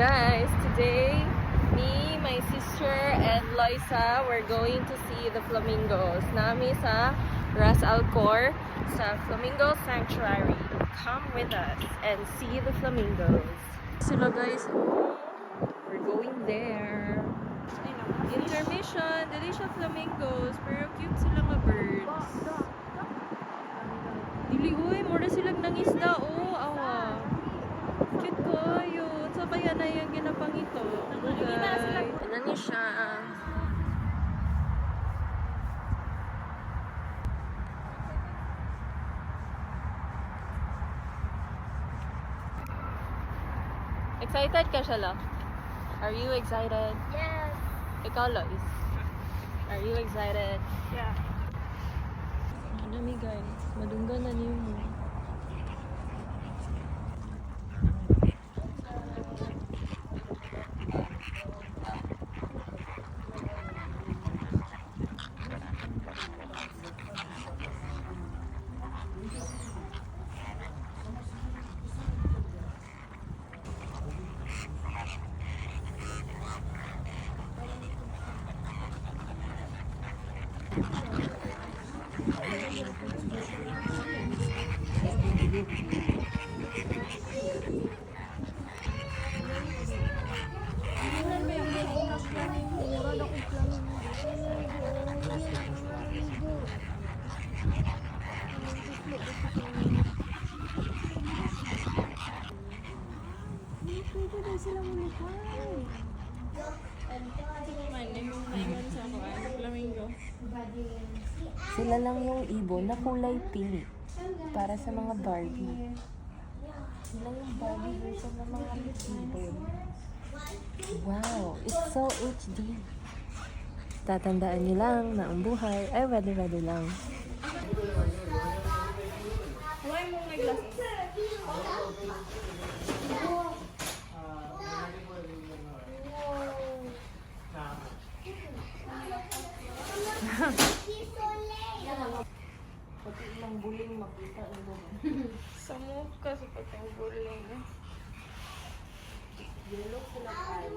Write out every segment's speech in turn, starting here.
Guys, today, me, my sister, and Loisa, we're going to see the flamingos. Nami sa Ras Al Khor sa Flamingo Sanctuary. Come with us and see the flamingos. Sila guys, we're going there. Intermission, dili siya flamingos, pero cute sila nga birds. Dili, uy, mura silang nangisda, oh, awa. Cute ko, yun. So, kaya na yung ginapang ito. Okay. Ano niya siya? Excited ka siya, Lo? Are you excited? Yes. Ikaw, Lois? Are you excited? Yeah. Nami, guys. Madunggan na niyo mo. Sila lang yung ibon na kulay pink para sa mga Barbie. Sila yung Barbie version ng mga ibon. Wow, it's so HD. Tatandaan niyo lang na ang buhay ay wadi-wadi lang. Why mo may glasses? Pati ilang buling makita mo. Sa mukha sa pagkabuling. Yellow sila tayo.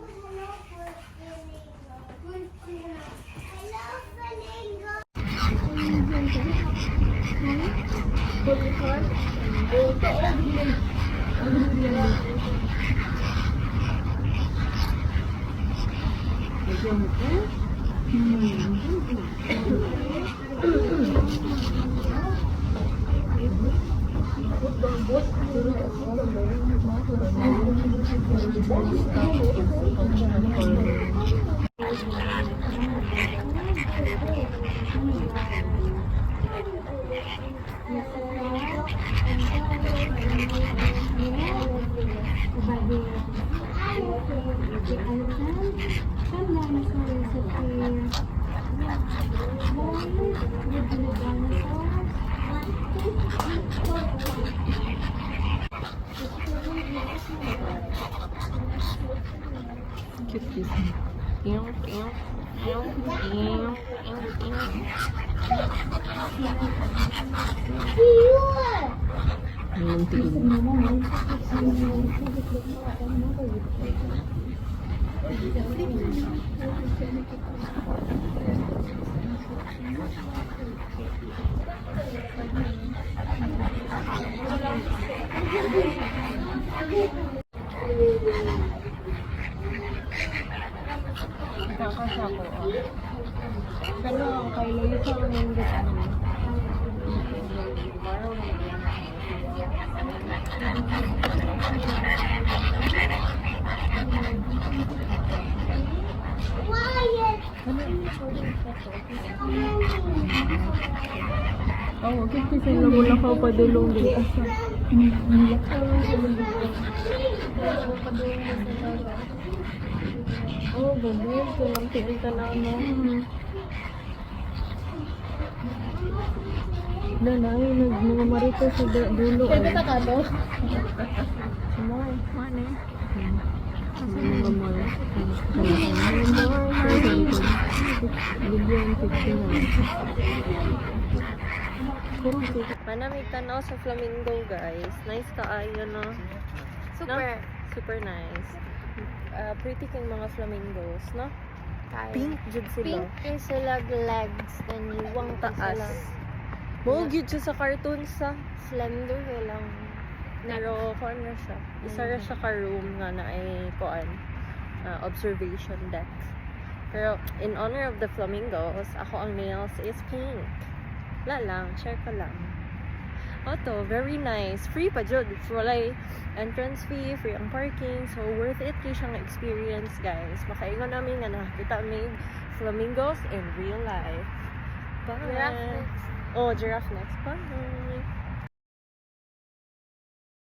Cute this. Yung. Kakasya ko. Pero kay Loyo sa mga gatan. Oh, okay, kasi wala ka pa dulong din asa. Oh, gabi, kulang tiin ka na ano. Nanay, mga marito sa dulo. Pwede ka ka to? Sumoy. Mane. Sumoy. Manamig tanaw sa flamingo, guys. Nice kaayo, no? Super. Super nice. pretty kay mga flamingos, no? Kaya. Pink jud sila. Pink kay sila legs. Then iwang Taas. sila. Mo gyud siya sa cartoon sa. Slender lang. Pero kuan na siya. Isa ra siya ka room nga na ay kuan observation deck. Pero in honor of the flamingos, ako ang nails is pink. Wala lang, share ko lang. Oto, very nice. Free pa jud. Walay entrance fee, free ang parking. So worth it kay siyang experience, guys. Makaingon namin nga nakita may flamingos in real life. Bye. Giraffe next. Oh, giraffe next. Bye.